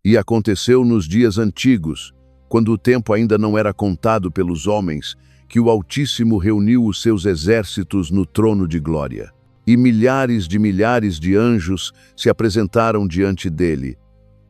E aconteceu nos dias antigos, quando o tempo ainda não era contado pelos homens, que o Altíssimo reuniu os seus exércitos no trono de glória. E milhares de anjos se apresentaram diante dele,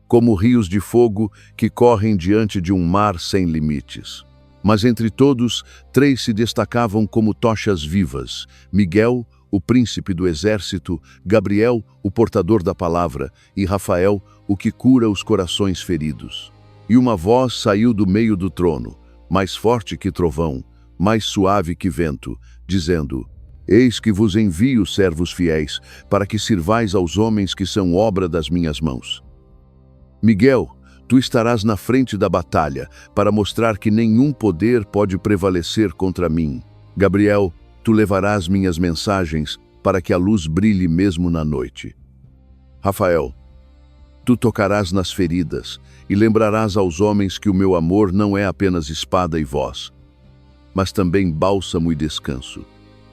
como rios de fogo que correm diante de um mar sem limites. Mas entre todos, 3 se destacavam como tochas vivas: Miguel, o príncipe do exército, Gabriel, o portador da palavra, e Rafael, o que cura os corações feridos. E uma voz saiu do meio do trono, mais forte que trovão, mais suave que vento, dizendo: Eis que vos envio servos fiéis, para que sirvais aos homens que são obra das minhas mãos. Miguel, tu estarás na frente da batalha, para mostrar que nenhum poder pode prevalecer contra mim. Gabriel, tu levarás minhas mensagens, para que a luz brilhe mesmo na noite. Rafael, tu tocarás nas feridas, e lembrarás aos homens que o meu amor não é apenas espada e voz, mas também bálsamo e descanso.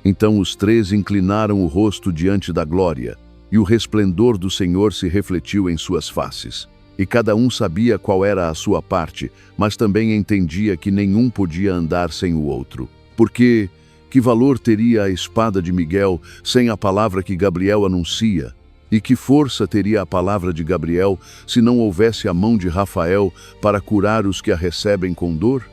Então os 3 inclinaram o rosto diante da glória, e o resplendor do Senhor se refletiu em suas faces. E cada um sabia qual era a sua parte, mas também entendia que nenhum podia andar sem o outro. Porque que valor teria a espada de Miguel sem a palavra que Gabriel anuncia? E que força teria a palavra de Gabriel se não houvesse a mão de Rafael para curar os que a recebem com dor?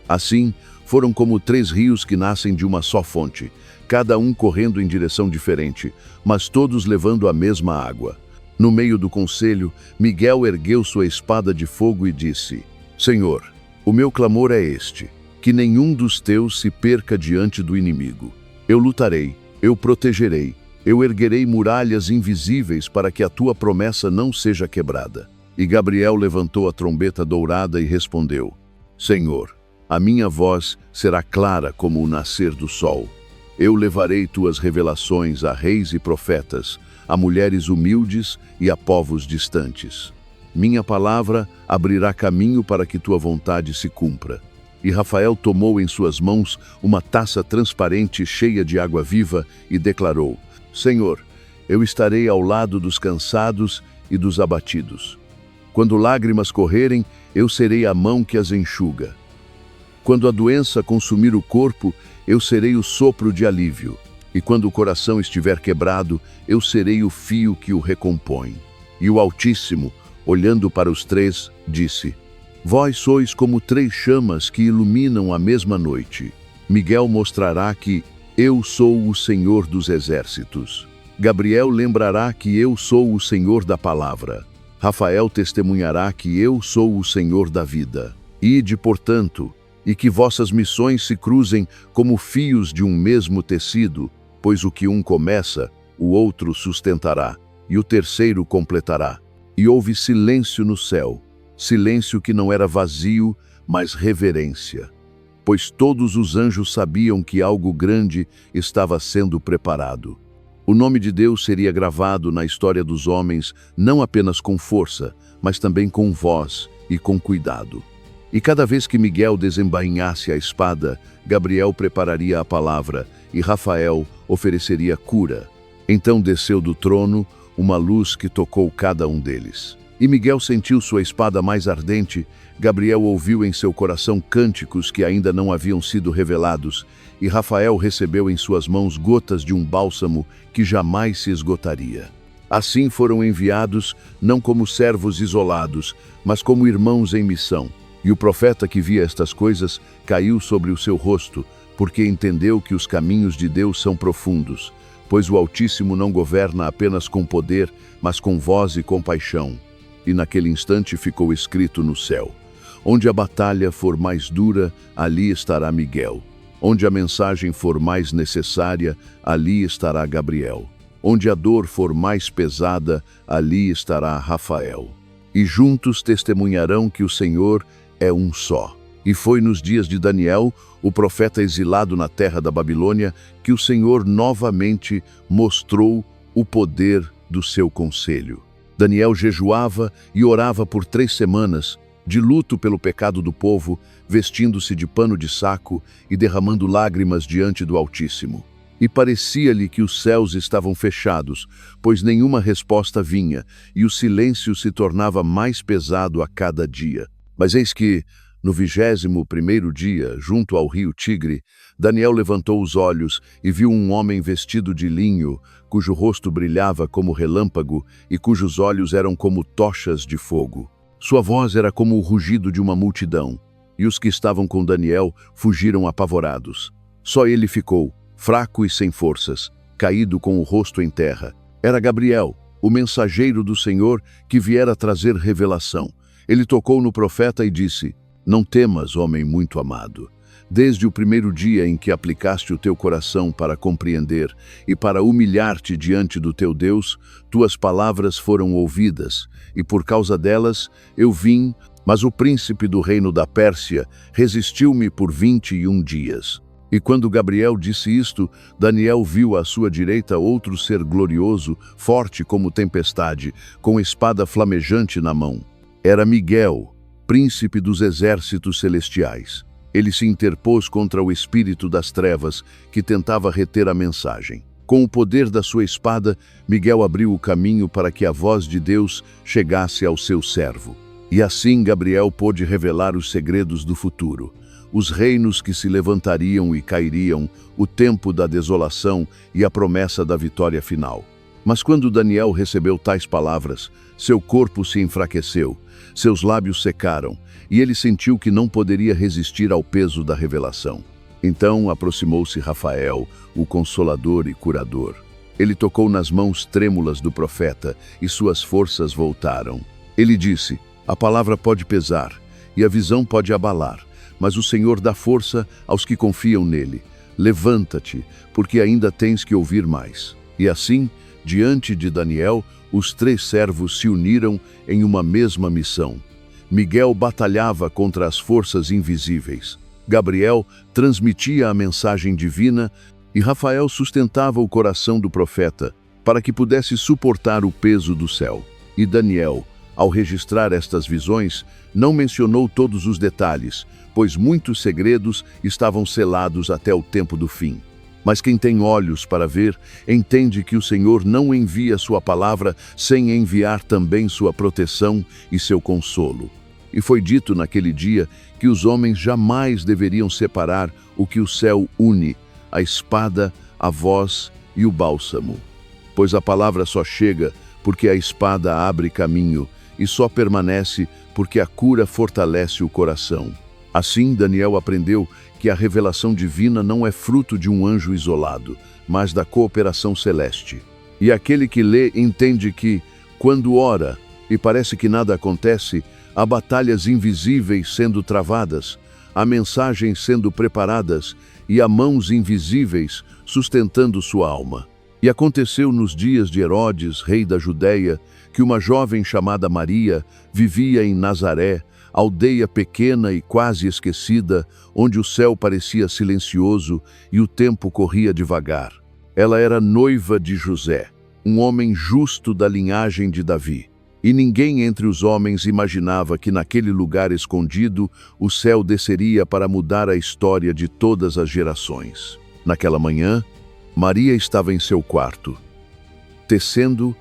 Assim, foram como 3 rios que nascem de uma só fonte, cada um correndo em direção diferente, mas todos levando a mesma água. No meio do conselho, Miguel ergueu sua espada de fogo e disse: Senhor, o meu clamor é este, que nenhum dos teus se perca diante do inimigo. Eu lutarei, eu protegerei, eu erguerei muralhas invisíveis para que a tua promessa não seja quebrada. E Gabriel levantou a trombeta dourada e respondeu: Senhor, a minha voz será clara como o nascer do sol. Eu levarei tuas revelações a reis e profetas, a mulheres humildes e a povos distantes. Minha palavra abrirá caminho para que tua vontade se cumpra. E Rafael tomou em suas mãos uma taça transparente cheia de água viva e declarou: Senhor, eu estarei ao lado dos cansados e dos abatidos. Quando lágrimas correrem, eu serei a mão que as enxuga. Quando a doença consumir o corpo, eu serei o sopro de alívio. E quando o coração estiver quebrado, eu serei o fio que o recompõe. E o Altíssimo, olhando para os 3, disse: Vós sois como 3 chamas que iluminam a mesma noite. Miguel mostrará que eu sou o Senhor dos exércitos. Gabriel lembrará que eu sou o Senhor da palavra. Rafael testemunhará que eu sou o Senhor da vida. Ide, portanto, e que vossas missões se cruzem como fios de um mesmo tecido, pois o que um começa, o outro sustentará, e o terceiro completará. E houve silêncio no céu, silêncio que não era vazio, mas reverência, pois todos os anjos sabiam que algo grande estava sendo preparado. O nome de Deus seria gravado na história dos homens, não apenas com força, mas também com voz e com cuidado. E cada vez que Miguel desembainhasse a espada, Gabriel prepararia a palavra e Rafael ofereceria cura. Então desceu do trono uma luz que tocou cada um deles. E Miguel sentiu sua espada mais ardente, Gabriel ouviu em seu coração cânticos que ainda não haviam sido revelados, e Rafael recebeu em suas mãos gotas de um bálsamo que jamais se esgotaria. Assim foram enviados, não como servos isolados, mas como irmãos em missão. E o profeta que via estas coisas caiu sobre o seu rosto, porque entendeu que os caminhos de Deus são profundos, pois o Altíssimo não governa apenas com poder, mas com voz e compaixão. E naquele instante ficou escrito no céu: onde a batalha for mais dura, ali estará Miguel. Onde a mensagem for mais necessária, ali estará Gabriel. Onde a dor for mais pesada, ali estará Rafael. E juntos testemunharão que o Senhor é um só. E foi nos dias de Daniel, o profeta exilado na terra da Babilônia, que o Senhor novamente mostrou o poder do seu conselho. Daniel jejuava e orava por 3 semanas, de luto pelo pecado do povo, vestindo-se de pano de saco e derramando lágrimas diante do Altíssimo. E parecia-lhe que os céus estavam fechados, pois nenhuma resposta vinha, e o silêncio se tornava mais pesado a cada dia. Mas eis que, no 21º dia, junto ao rio Tigre, Daniel levantou os olhos e viu um homem vestido de linho, cujo rosto brilhava como relâmpago e cujos olhos eram como tochas de fogo. Sua voz era como o rugido de uma multidão, e os que estavam com Daniel fugiram apavorados. Só ele ficou, fraco e sem forças, caído com o rosto em terra. Era Gabriel, o mensageiro do Senhor, que viera trazer revelação. Ele tocou no profeta e disse: Não temas, homem muito amado. Desde o primeiro dia em que aplicaste o teu coração para compreender e para humilhar-te diante do teu Deus, tuas palavras foram ouvidas, e por causa delas eu vim, mas o príncipe do reino da Pérsia resistiu-me por 21 dias. E quando Gabriel disse isto, Daniel viu à sua direita outro ser glorioso, forte como tempestade, com espada flamejante na mão. Era Miguel, príncipe dos exércitos celestiais. Ele se interpôs contra o espírito das trevas, que tentava reter a mensagem. Com o poder da sua espada, Miguel abriu o caminho para que a voz de Deus chegasse ao seu servo. E assim Gabriel pôde revelar os segredos do futuro, os reinos que se levantariam e cairiam, o tempo da desolação e a promessa da vitória final. Mas quando Daniel recebeu tais palavras, seu corpo se enfraqueceu, seus lábios secaram, e ele sentiu que não poderia resistir ao peso da revelação. Então aproximou-se Rafael, o consolador e curador. Ele tocou nas mãos trêmulas do profeta, e suas forças voltaram. Ele disse: A palavra pode pesar, e a visão pode abalar, mas o Senhor dá força aos que confiam nele. Levanta-te, porque ainda tens que ouvir mais. E assim, diante de Daniel, os 3 servos se uniram em uma mesma missão. Miguel batalhava contra as forças invisíveis. Gabriel transmitia a mensagem divina e Rafael sustentava o coração do profeta para que pudesse suportar o peso do céu. E Daniel, ao registrar estas visões, não mencionou todos os detalhes, pois muitos segredos estavam selados até o tempo do fim. Mas quem tem olhos para ver, entende que o Senhor não envia sua palavra sem enviar também sua proteção e seu consolo. E foi dito naquele dia que os homens jamais deveriam separar o que o céu une, a espada, a voz e o bálsamo. Pois a palavra só chega porque a espada abre caminho, e só permanece porque a cura fortalece o coração. Assim, Daniel aprendeu que a revelação divina não é fruto de um anjo isolado, mas da cooperação celeste. E aquele que lê entende que, quando ora e parece que nada acontece, há batalhas invisíveis sendo travadas, há mensagens sendo preparadas e há mãos invisíveis sustentando sua alma. E aconteceu nos dias de Herodes, rei da Judéia, que uma jovem chamada Maria vivia em Nazaré, aldeia pequena e quase esquecida, onde o céu parecia silencioso e o tempo corria devagar. Ela era noiva de José, um homem justo da linhagem de Davi. E ninguém entre os homens imaginava que naquele lugar escondido o céu desceria para mudar a história de todas as gerações. Naquela manhã, Maria estava em seu quarto, tecendo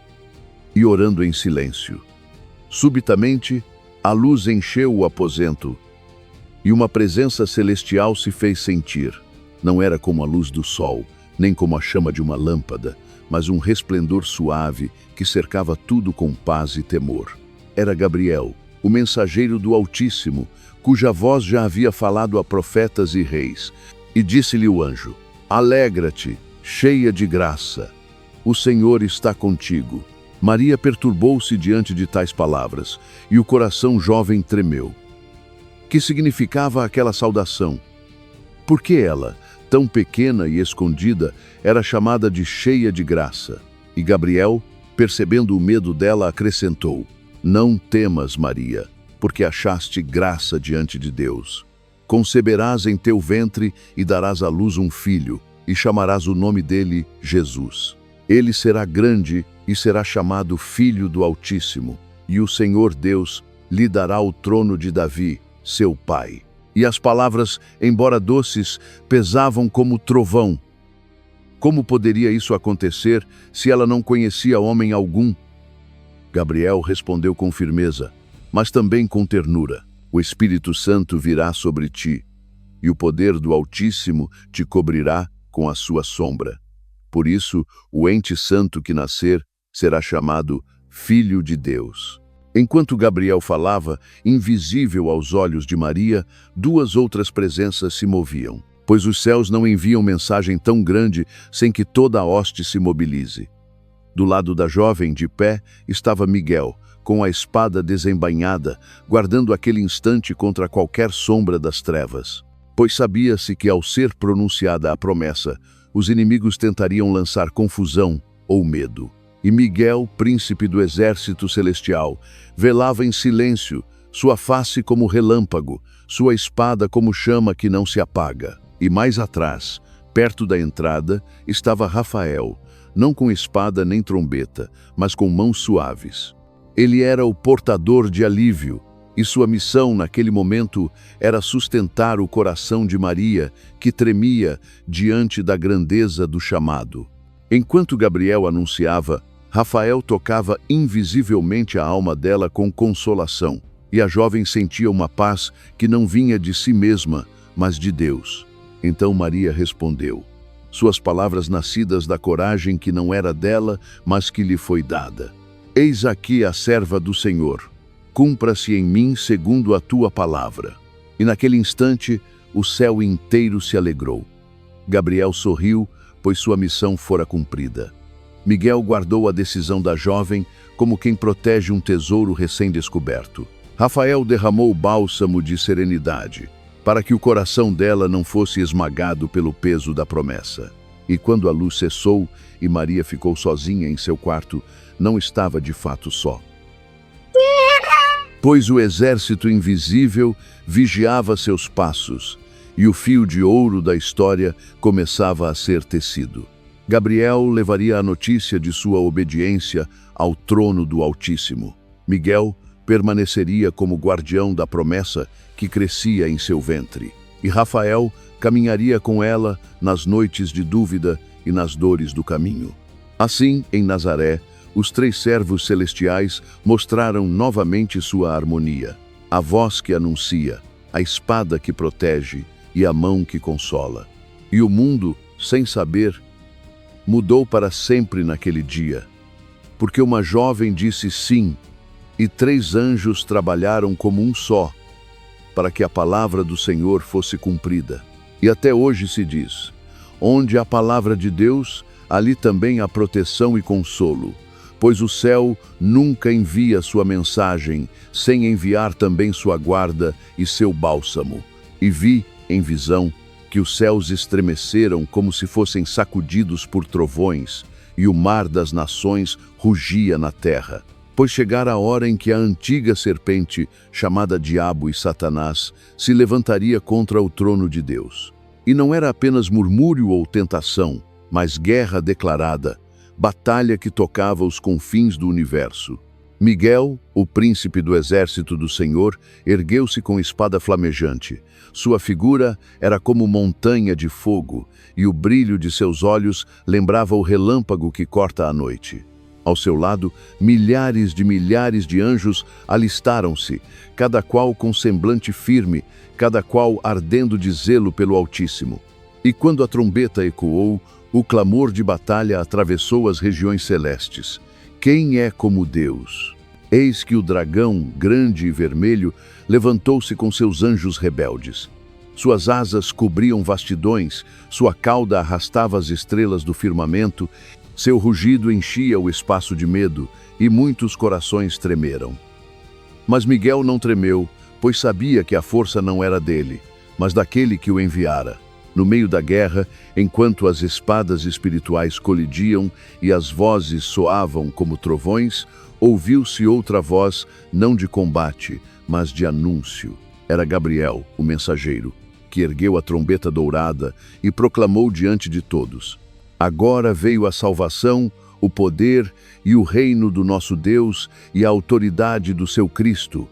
e orando em silêncio. Subitamente, a luz encheu o aposento e uma presença celestial se fez sentir. Não era como a luz do sol, nem como a chama de uma lâmpada, mas um resplendor suave que cercava tudo com paz e temor. Era Gabriel, o mensageiro do Altíssimo, cuja voz já havia falado a profetas e reis. E disse-lhe o anjo: Alegra-te, cheia de graça, o Senhor está contigo. Maria perturbou-se diante de tais palavras, e o coração jovem tremeu. Que significava aquela saudação? Por que ela, tão pequena e escondida, era chamada de cheia de graça? E Gabriel, percebendo o medo dela, acrescentou: Não temas, Maria, porque achaste graça diante de Deus. Conceberás em teu ventre e darás à luz um filho, e chamarás o nome dele Jesus. Ele será grande e será chamado Filho do Altíssimo, e o Senhor Deus lhe dará o trono de Davi, seu pai. E as palavras, embora doces, pesavam como trovão. Como poderia isso acontecer se ela não conhecia homem algum? Gabriel respondeu com firmeza, mas também com ternura: o Espírito Santo virá sobre ti, e o poder do Altíssimo te cobrirá com a sua sombra. Por isso, o ente santo que nascer será chamado Filho de Deus. Enquanto Gabriel falava, invisível aos olhos de Maria, duas outras presenças se moviam, pois os céus não enviam mensagem tão grande sem que toda a hoste se mobilize. Do lado da jovem, de pé, estava Miguel, com a espada desembainhada, guardando aquele instante contra qualquer sombra das trevas. Pois sabia-se que, ao ser pronunciada a promessa, os inimigos tentariam lançar confusão ou medo. E Miguel, príncipe do exército celestial, velava em silêncio, sua face como relâmpago, sua espada como chama que não se apaga. E mais atrás, perto da entrada, estava Rafael, não com espada nem trombeta, mas com mãos suaves. Ele era o portador de alívio, e sua missão naquele momento era sustentar o coração de Maria, que tremia diante da grandeza do chamado. Enquanto Gabriel anunciava, Rafael tocava invisivelmente a alma dela com consolação, e a jovem sentia uma paz que não vinha de si mesma, mas de Deus. Então Maria respondeu, suas palavras nascidas da coragem que não era dela, mas que lhe foi dada: Eis aqui a serva do Senhor. Cumpra-se em mim segundo a tua palavra. E naquele instante, o céu inteiro se alegrou. Gabriel sorriu, pois sua missão fora cumprida. Miguel guardou a decisão da jovem como quem protege um tesouro recém-descoberto. Rafael derramou o bálsamo de serenidade, para que o coração dela não fosse esmagado pelo peso da promessa. E quando a luz cessou e Maria ficou sozinha em seu quarto, não estava de fato só. Pois o exército invisível vigiava seus passos, e o fio de ouro da história começava a ser tecido. Gabriel levaria a notícia de sua obediência ao trono do Altíssimo. Miguel permaneceria como guardião da promessa que crescia em seu ventre. E Rafael caminharia com ela nas noites de dúvida e nas dores do caminho. Assim, em Nazaré, os três servos celestiais mostraram novamente sua harmonia. A voz que anuncia, a espada que protege e a mão que consola. E o mundo, sem saber, mudou para sempre naquele dia, porque uma jovem disse sim, e três anjos trabalharam como um só, para que a palavra do Senhor fosse cumprida. E até hoje se diz, onde há palavra de Deus, ali também há proteção e consolo, pois o céu nunca envia sua mensagem, sem enviar também sua guarda e seu bálsamo. E vi, em visão, que os céus estremeceram como se fossem sacudidos por trovões, e o mar das nações rugia na terra. Pois chegara a hora em que a antiga serpente, chamada Diabo e Satanás, se levantaria contra o trono de Deus. E não era apenas murmúrio ou tentação, mas guerra declarada, batalha que tocava os confins do universo. Miguel, o príncipe do exército do Senhor, ergueu-se com espada flamejante. Sua figura era como montanha de fogo, e o brilho de seus olhos lembrava o relâmpago que corta a noite. Ao seu lado, milhares de anjos alistaram-se, cada qual com semblante firme, cada qual ardendo de zelo pelo Altíssimo. E quando a trombeta ecoou, o clamor de batalha atravessou as regiões celestes. Quem é como Deus? Eis que o dragão, grande e vermelho, levantou-se com seus anjos rebeldes. Suas asas cobriam vastidões, sua cauda arrastava as estrelas do firmamento, seu rugido enchia o espaço de medo, e muitos corações tremeram. Mas Miguel não tremeu, pois sabia que a força não era dele, mas daquele que o enviara. No meio da guerra, enquanto as espadas espirituais colidiam e as vozes soavam como trovões, ouviu-se outra voz, não de combate, mas de anúncio. Era Gabriel, o mensageiro, que ergueu a trombeta dourada e proclamou diante de todos: Agora veio a salvação, o poder e o reino do nosso Deus e a autoridade do seu Cristo.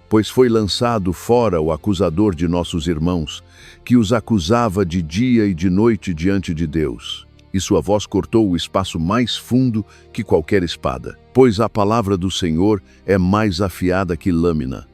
Pois foi lançado fora o acusador de nossos irmãos, que os acusava de dia e de noite diante de Deus. e sua voz cortou o espaço mais fundo que qualquer espada. Pois a palavra do Senhor é mais afiada que lâmina.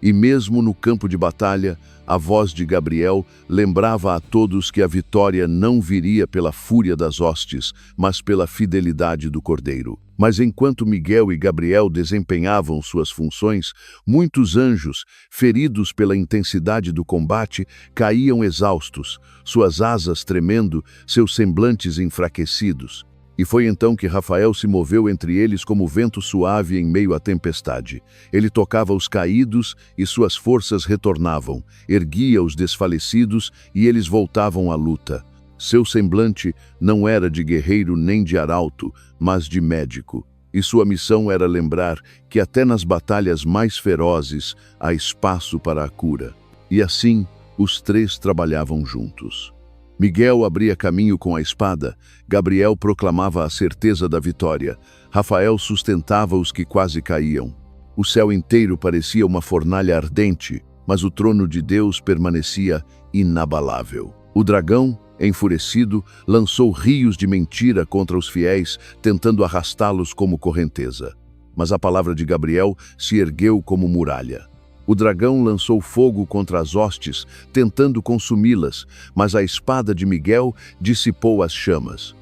E mesmo no campo de batalha, a voz de Gabriel lembrava a todos que a vitória não viria pela fúria das hostes, mas pela fidelidade do Cordeiro. Mas enquanto Miguel e Gabriel desempenhavam suas funções, muitos anjos, feridos pela intensidade do combate, caíam exaustos, suas asas tremendo, seus semblantes enfraquecidos. E foi então que Rafael se moveu entre eles como vento suave em meio à tempestade. Ele tocava os caídos e suas forças retornavam, erguia os desfalecidos e eles voltavam à luta. Seu semblante não era de guerreiro nem de arauto, mas de médico. E sua missão era lembrar que até nas batalhas mais ferozes há espaço para a cura. E assim, os três trabalhavam juntos. Miguel abria caminho com a espada, Gabriel proclamava a certeza da vitória, Rafael sustentava os que quase caíam. O céu inteiro parecia uma fornalha ardente, mas o trono de Deus permanecia inabalável. O dragão, enfurecido, lançou rios de mentira contra os fiéis, tentando arrastá-los como correnteza. Mas a palavra de Gabriel se ergueu como muralha. O dragão lançou fogo contra as hostes, tentando consumi-las, mas a espada de Miguel dissipou as chamas.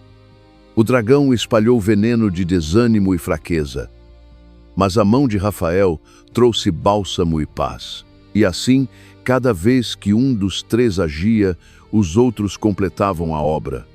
O dragão espalhou veneno de desânimo e fraqueza, mas a mão de Rafael trouxe bálsamo e paz. E assim, cada vez que um dos três agia, os outros completavam a obra.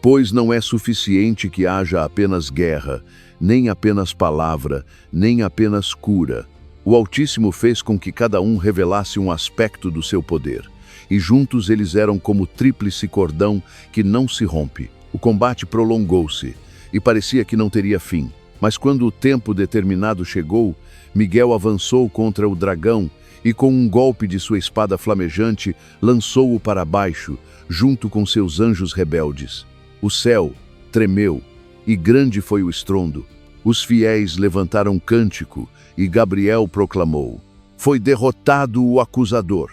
Pois não é suficiente que haja apenas guerra, nem apenas palavra, nem apenas cura. O Altíssimo fez com que cada um revelasse um aspecto do seu poder, e juntos eles eram como tríplice cordão que não se rompe. O combate prolongou-se, e parecia que não teria fim. Mas quando o tempo determinado chegou, Miguel avançou contra o dragão, e com um golpe de sua espada flamejante, lançou-o para baixo, junto com seus anjos rebeldes. O céu tremeu, e grande foi o estrondo. Os fiéis levantaram cântico, e Gabriel proclamou: foi derrotado o acusador.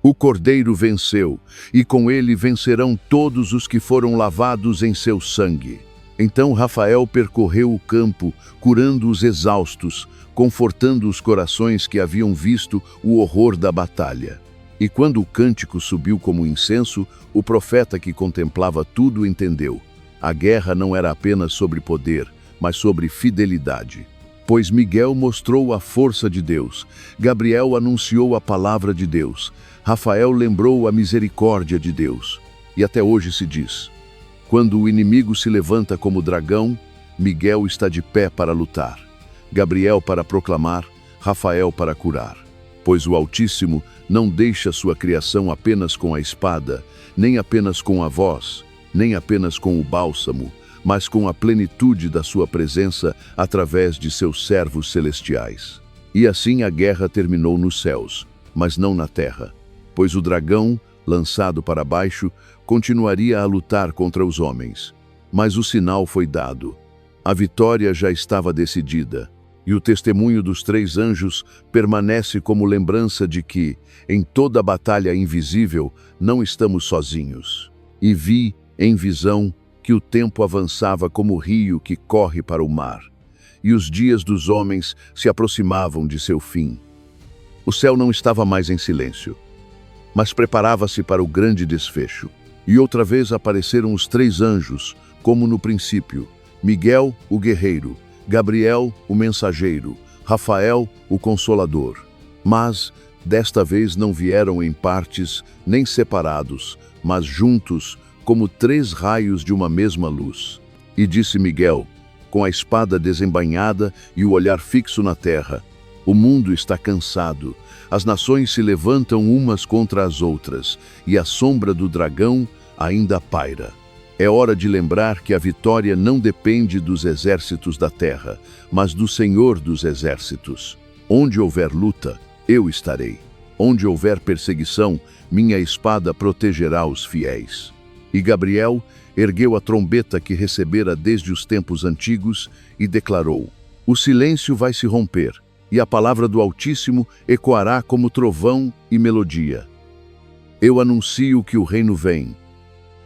O Cordeiro venceu, e com ele vencerão todos os que foram lavados em seu sangue. Então Rafael percorreu o campo, curando os exaustos, confortando os corações que haviam visto o horror da batalha. E quando o cântico subiu como incenso, o profeta que contemplava tudo entendeu: a guerra não era apenas sobre poder, mas sobre fidelidade. Pois Miguel mostrou a força de Deus, Gabriel anunciou a palavra de Deus, Rafael lembrou a misericórdia de Deus. E até hoje se diz: quando o inimigo se levanta como dragão, Miguel está de pé para lutar, Gabriel para proclamar, Rafael para curar. Pois o Altíssimo não deixa sua criação apenas com a espada, nem apenas com a voz, nem apenas com o bálsamo, mas com a plenitude da sua presença através de seus servos celestiais. E assim a guerra terminou nos céus, mas não na terra, pois o dragão, lançado para baixo, continuaria a lutar contra os homens. Mas o sinal foi dado. A vitória já estava decidida, e o testemunho dos três anjos permanece como lembrança de que, em toda a batalha invisível, não estamos sozinhos. E vi, em visão, que o tempo avançava como rio que corre para o mar, e os dias dos homens se aproximavam de seu fim. O céu não estava mais em silêncio, mas preparava-se para o grande desfecho. E outra vez apareceram os três anjos, como no princípio: Miguel, o guerreiro, Gabriel, o mensageiro, Rafael, o consolador. Mas, desta vez não vieram em partes, nem separados, mas juntos, como três raios de uma mesma luz. E disse Miguel, com a espada desembainhada e o olhar fixo na terra: o mundo está cansado, as nações se levantam umas contra as outras, e a sombra do dragão ainda paira. É hora de lembrar que a vitória não depende dos exércitos da terra, mas do Senhor dos exércitos. Onde houver luta, eu estarei. Onde houver perseguição, minha espada protegerá os fiéis. E Gabriel ergueu a trombeta que recebera desde os tempos antigos e declarou: o silêncio vai se romper, e a palavra do Altíssimo ecoará como trovão e melodia. Eu anuncio que o reino vem.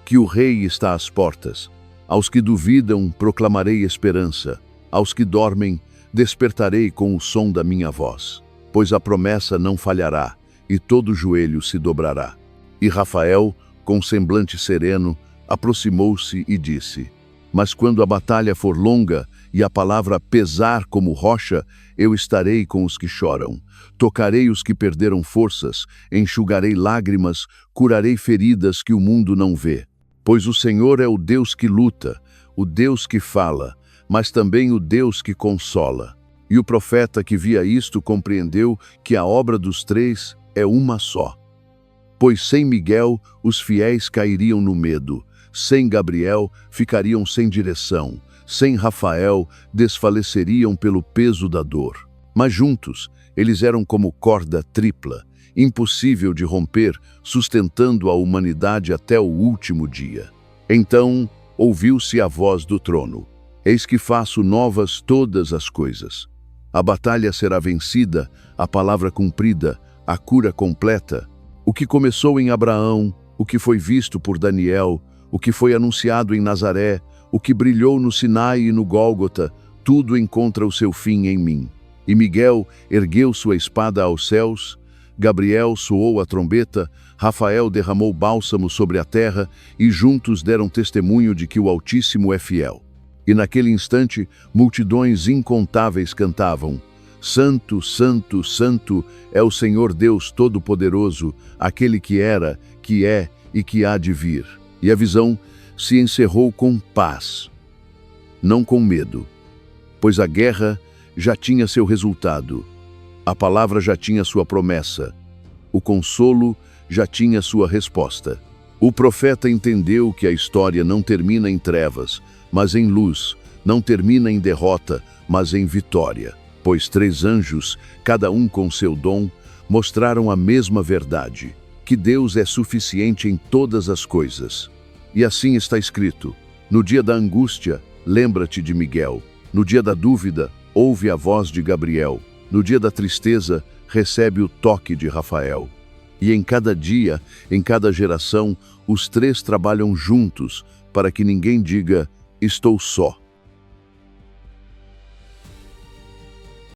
que o Rei está às portas. Aos que duvidam, proclamarei esperança. Aos que dormem, despertarei com o som da minha voz. Pois a promessa não falhará, e todo joelho se dobrará. E Rafael, com semblante sereno, aproximou-se e disse: Mas quando a batalha for longa e a palavra pesar como rocha, eu estarei com os que choram. Tocarei os que perderam forças, enxugarei lágrimas, curarei feridas que o mundo não vê. Pois o Senhor é o Deus que luta, o Deus que fala, mas também o Deus que consola. E o profeta que via isto compreendeu que a obra dos três é uma só. Pois sem Miguel os fiéis cairiam no medo, sem Gabriel ficariam sem direção, sem Rafael desfaleceriam pelo peso da dor. Mas juntos eles eram como corda tripla, impossível de romper, sustentando a humanidade até o último dia. Então ouviu-se a voz do trono: Eis que faço novas todas as coisas. A batalha será vencida, a palavra cumprida, a cura completa. O que começou em Abraão, o que foi visto por Daniel, o que foi anunciado em Nazaré, o que brilhou no Sinai e no Gólgota, tudo encontra o seu fim em mim. E Miguel ergueu sua espada aos céus, Gabriel soou a trombeta, Rafael derramou bálsamo sobre a terra e juntos deram testemunho de que o Altíssimo é fiel. E naquele instante, multidões incontáveis cantavam: Santo, Santo, Santo é o Senhor Deus Todo-Poderoso, aquele que era, que é e que há de vir. E a visão se encerrou com paz, não com medo, pois a guerra já tinha seu resultado, a palavra já tinha sua promessa, o consolo já tinha sua resposta. O profeta entendeu que a história não termina em trevas, mas em luz, não termina em derrota, mas em vitória. Pois 3 anjos, cada um com seu dom, mostraram a mesma verdade, que Deus é suficiente em todas as coisas. E assim está escrito: no dia da angústia, lembra-te de Miguel. No dia da dúvida, ouve a voz de Gabriel. No dia da tristeza, recebe o toque de Rafael. E em cada dia, em cada geração, os 3 trabalham juntos, para que ninguém diga: estou só.